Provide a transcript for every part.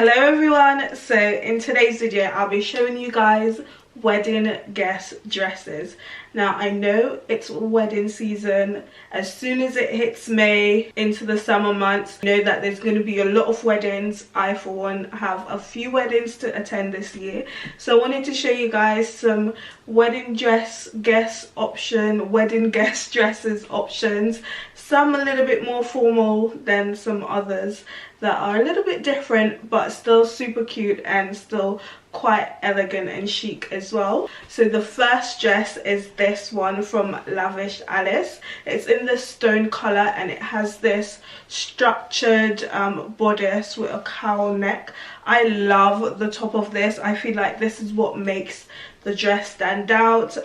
Hello everyone, so in today's video I'll be showing you guys wedding guest dresses. Now I know it's wedding season. As soon as it hits May into the summer months, I know that there's going to be a lot of weddings. I for one have a few weddings to attend this year, so I wanted to show you guys some wedding dress guest option, wedding guest dresses options. Some a little bit more formal than some others that are a little bit different but still super cute and still quite elegant and chic as well. So the first dress is this one from Lavish Alice. It's in the stone color and it has this structured bodice with a cowl neck. I love the top of this. I feel like this is what makes the dress stand out.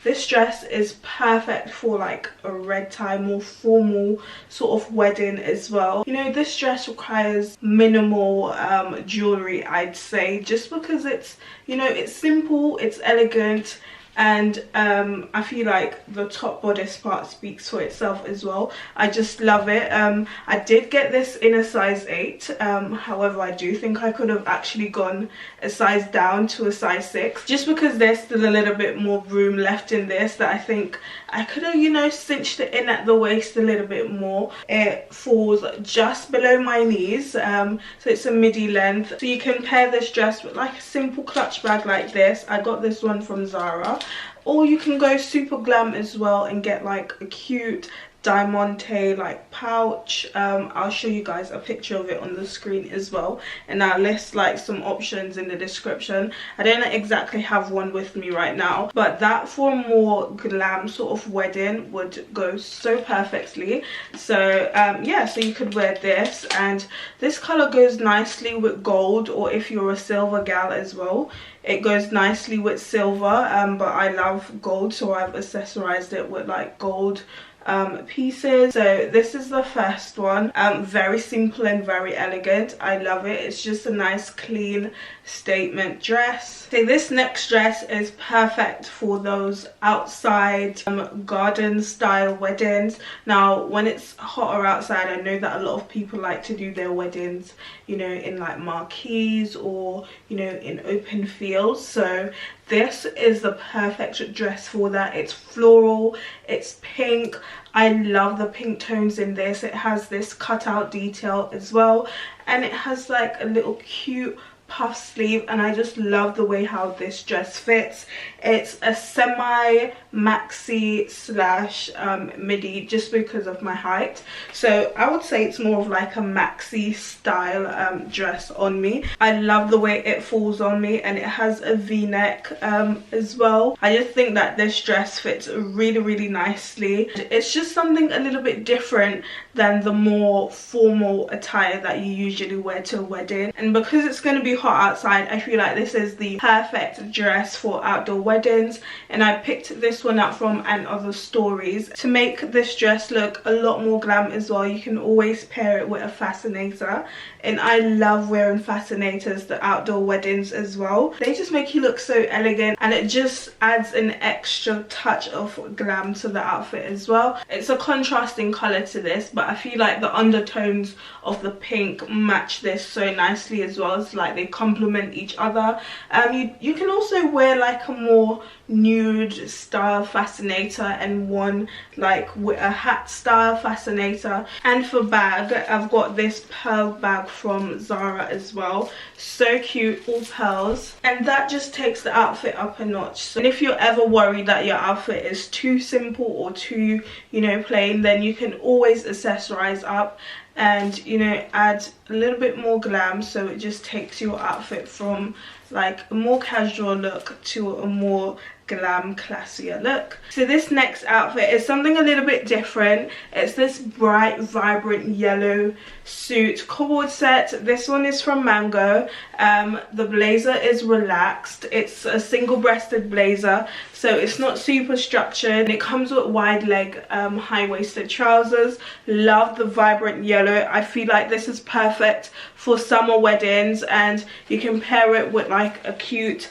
This dress is perfect for like a red tie, more formal sort of wedding as well. You know, this dress requires minimal jewelry, I'd say, just because it's, you know, it's simple, it's elegant, and I feel like the top bodice part speaks for itself as well. I just love it. I did get this in a size 8, however I do think I could have actually gone a size down to a size 6, just because there's still a little bit more room left in this that I think I could have, you know, cinched it in at the waist a little bit more. It falls just below my knees, so it's a midi length, so you can pair this dress with like a simple clutch bag like this. I got this one from Zara. Or you can go super glam as well and get like a cute Diamonte like pouch. I'll show you guys a picture of it on the screen as well, and I'll list like some options in the description. I don't exactly have one with me right now, but that for a more glam sort of wedding would go so perfectly. So yeah, so you could wear this, and this color goes nicely with gold, or if you're a silver gal as well, it goes nicely with silver, but I love gold, so I've accessorized it with like gold pieces. So this is the first one. Very simple and very elegant. I love it. It's just a nice clean statement dress. So this next dress is perfect for those outside garden style weddings. Now when it's hotter outside, I know that a lot of people like to do their weddings, you know, in like marquees or, you know, in open fields. So this is the perfect dress for that. It's floral, it's pink. I love the pink tones in this. It has this cutout detail as well, and it has like a little cute puff sleeve, and I just love the way how this dress fits. It's a semi maxi slash midi, just because of my height, so I would say it's more of like a maxi style dress on me. I love the way it falls on me, and it has a v-neck as well. I just think that this dress fits really nicely. It's just something a little bit different than the more formal attire that you usually wear to a wedding, and because it's going to be hot outside, I feel like this is the perfect dress for outdoor weddings. And I picked this one up from And Other Stories to make this dress look a lot more glam as well. You can always pair it with a fascinator, and I love wearing fascinators to outdoor weddings as well. They just make you look so elegant, and it just adds an extra touch of glam to the outfit as well. It's a contrasting color to this, but I feel like the undertones of the pink match this so nicely as well. It's like they complement each other. You can also wear like a more nude style fascinator and one like with a hat style fascinator. And for bag, I've got this pearl bag from Zara as well. So cute, all pearls, and that just takes the outfit up a notch. So, and if you're ever worried that your outfit is too simple or too, you know, plain, then you can always accessorize up and, you know, add a little bit more glam, so it just takes your outfit from like a more casual look to a more glam, classier look. So this next outfit is something a little bit different. It's this bright, vibrant yellow suit cord set. This one is from Mango. The blazer is relaxed. It's a single-breasted blazer, so it's not super structured. It comes with wide leg high-waisted trousers. Love the vibrant yellow. I feel like this is perfect for summer weddings, and you can pair it with like a cute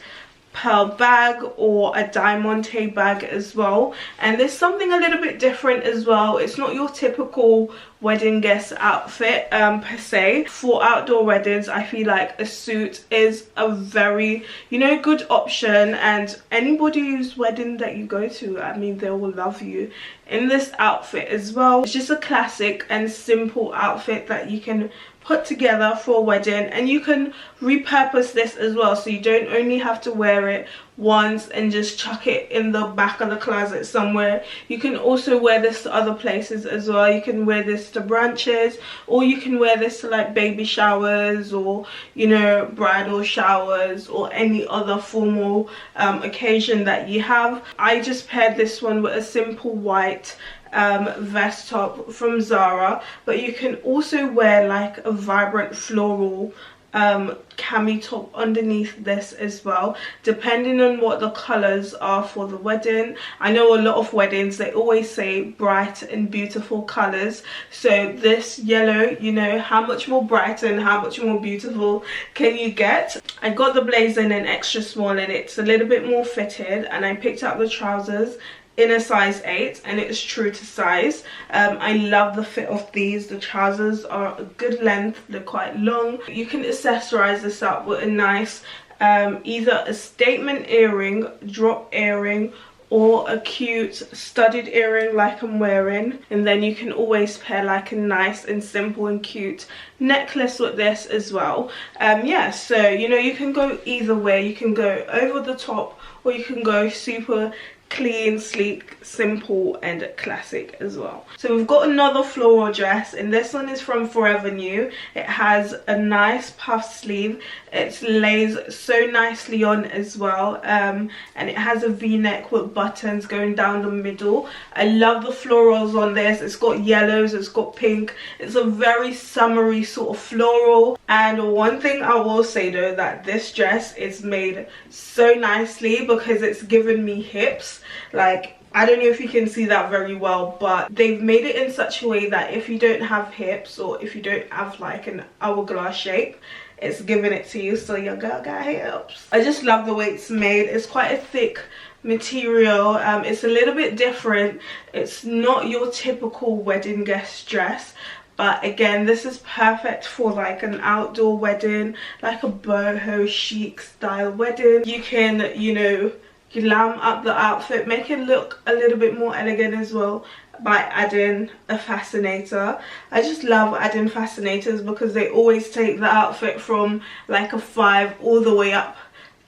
pearl bag or a Diamonte bag as well. And there's something a little bit different as well. It's not your typical wedding guest outfit per se. For outdoor weddings, I feel like a suit is a very, you know, good option, and anybody whose wedding that you go to, I mean, they will love you in this outfit as well. It's just a classic and simple outfit that you can put together for a wedding, and you can repurpose this as well, so you don't only have to wear it once and just chuck it in the back of the closet somewhere. You can also wear this to other places as well. You can wear this to brunches, or you can wear this to like baby showers, or, you know, bridal showers, or any other formal occasion that you have. I just paired this one with a simple white vest top from Zara, but you can also wear like a vibrant floral cami top underneath this as well, depending on what the colors are for the wedding. I know a lot of weddings, they always say bright and beautiful colors, so this yellow, you know, how much more bright and how much more beautiful can you get? I got the blazer in an extra small, and it's a little bit more fitted, and I picked up the trousers in a size 8, and it's true to size. I love the fit of these. The trousers are a good length, they're quite long. You can accessorize this up with a nice either a statement earring, drop earring, or a cute studded earring like I'm wearing, and then you can always pair like a nice and simple and cute necklace with this as well. Yeah, so you know, you can go either way. You can go over the top, or you can go super clean, sleek, simple and classic as well. So we've got another floral dress, and this one is from Forever New. It has a nice puff sleeve. It lays so nicely on as well, and it has a v-neck with buttons going down the middle. I love the florals on this. It's got yellows, it's got pink. It's a very summery sort of floral. And one thing I will say though, that this dress is made so nicely, because it's given me hips. Like, I don't know if you can see that very well, but they've made it in such a way that if you don't have hips, or if you don't have like an hourglass shape, it's giving it to you, so your girl got hips. I just love the way it's made. It's quite a thick material. It's a little bit different. It's not your typical wedding guest dress, but again, this is perfect for like an outdoor wedding, like a boho chic style wedding. You can, you know, glam up the outfit, make it look a little bit more elegant as well by adding a fascinator. I just love adding fascinators because they always take the outfit from like a 5 all the way up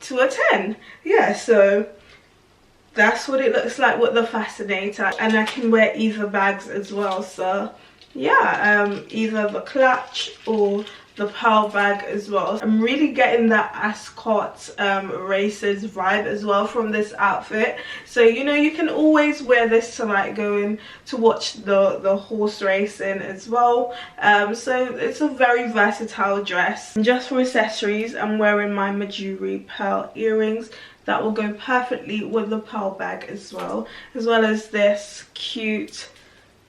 to a 10. Yeah, so that's what it looks like with the fascinator, and I can wear either bags as well. So yeah, either the clutch or the pearl bag as well. I'm really getting that Ascot racers vibe as well from this outfit. So you know, you can always wear this to like go in to watch the horse racing as well. So it's a very versatile dress. And just for accessories, I'm wearing my Mejuri pearl earrings that will go perfectly with the pearl bag as well as this cute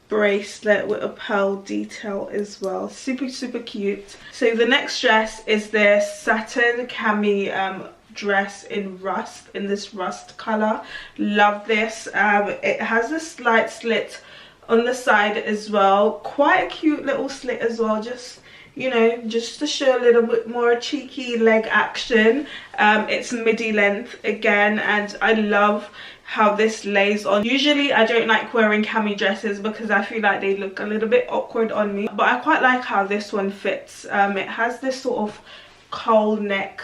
bracelet with a pearl detail as well. Super cute. So the next dress is this satin cami dress in rust, in this rust color. Love this. It has a slight slit on the side as well, quite a cute little slit as well, just, you know, just to show a little bit more cheeky leg action. It's midi length again, and I love how this lays on. Usually I don't like wearing cami dresses because I feel like they look a little bit awkward on me, but I quite like how this one fits. It has this sort of cowl neck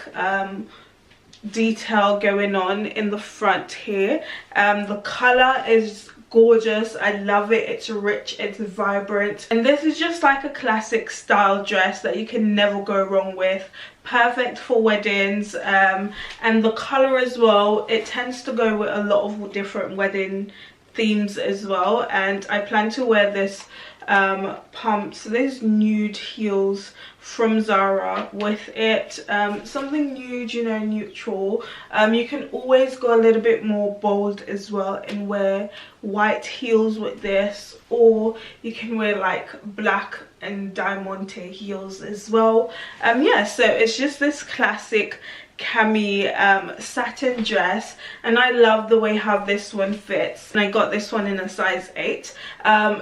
detail going on in the front here. The color is gorgeous. I love it. It's rich, it's vibrant, and this is just like a classic style dress that you can never go wrong with. Perfect for weddings, and the color as well, it tends to go with a lot of different wedding themes as well. And I plan to wear this pump, so there's nude heels from Zara with it, something nude, you know, neutral. You can always go a little bit more bold as well and wear white heels with this, or you can wear like black and Diamonte heels as well. Yeah, so it's just this classic Cami satin dress, and I love the way how this one fits, and I got this one in a size 8.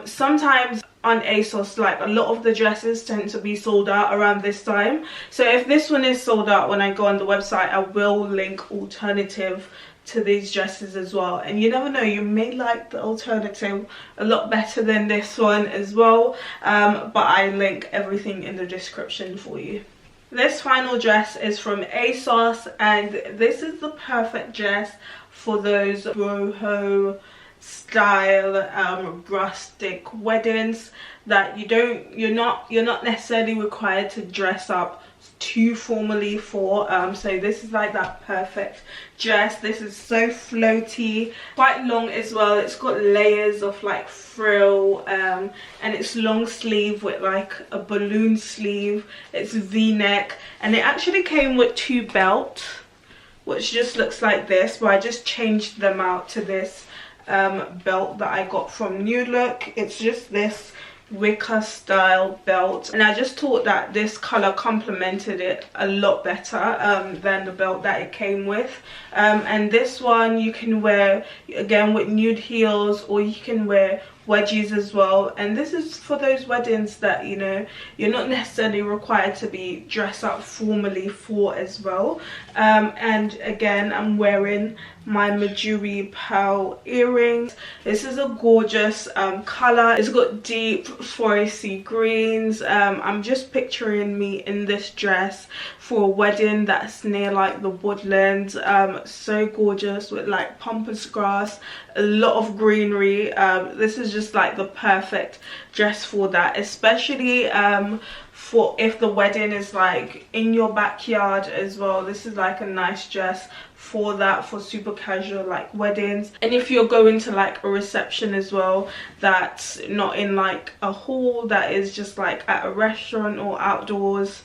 Sometimes on Asos, like, a lot of the dresses tend to be sold out around this time, so if this one is sold out when I go on the website, I will link alternative to these dresses as well. And you never know, you may like the alternative a lot better than this one as well, but I link everything in the description for you. This final dress is from Asos, and this is the perfect dress for those boho style rustic weddings that you're not necessarily required to dress up too formally for. So this is like that perfect dress. This is so floaty, quite long as well. It's got layers of like frill, and it's long sleeve with like a balloon sleeve. It's v-neck, and it actually came with 2 belts, which just looks like this, but I just changed them out to this belt that I got from New Look. It's just this wicker style belt, and I just thought that this color complemented it a lot better than the belt that it came with. And this one you can wear again with nude heels, or you can wear wedgies as well. And this is for those weddings that, you know, you're not necessarily required to be dressed up formally for as well. And again, I'm wearing my Mejuri pearl earrings. This is a gorgeous color. It's got deep foresty greens. I'm just picturing me in this dress for a wedding that's near like the woodlands. So gorgeous with like pampas grass, a lot of greenery. This is just like the perfect dress for that, especially for if the wedding is like in your backyard as well. This is like a nice dress for that, for super casual like weddings. And if you're going to like a reception as well, that's not in like a hall, that is just like at a restaurant or outdoors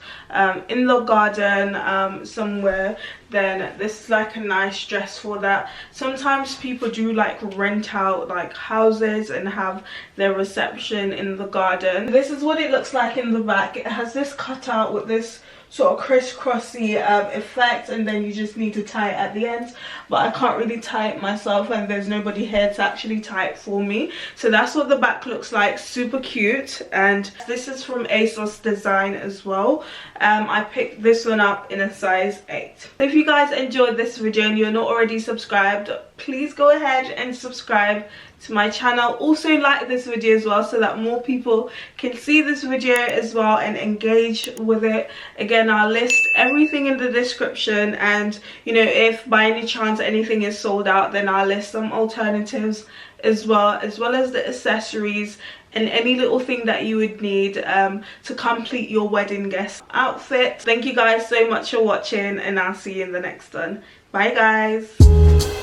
in the garden somewhere, then this is like a nice dress for that. Sometimes people do like rent out like houses and have their reception in the garden. This is what it looks like in the back. It has this cutout with this sort of crisscrossy effect, and then you just need to tie it at the end, but I can't really tie it myself, and there's nobody here to actually tie it for me. So that's what the back looks like. Super cute. And this is from Asos Design as well. I picked this one up in a size 8. If you guys enjoyed this video and you're not already subscribed, please go ahead and subscribe to my channel. Also like this video as well, so that more people can see this video as well and engage with it. Again, I'll list everything in the description, and you know, if by any chance anything is sold out, then I'll list some alternatives as well as the accessories and any little thing that you would need to complete your wedding guest outfit. Thank you guys so much for watching, and I'll see you in the next one. Bye guys.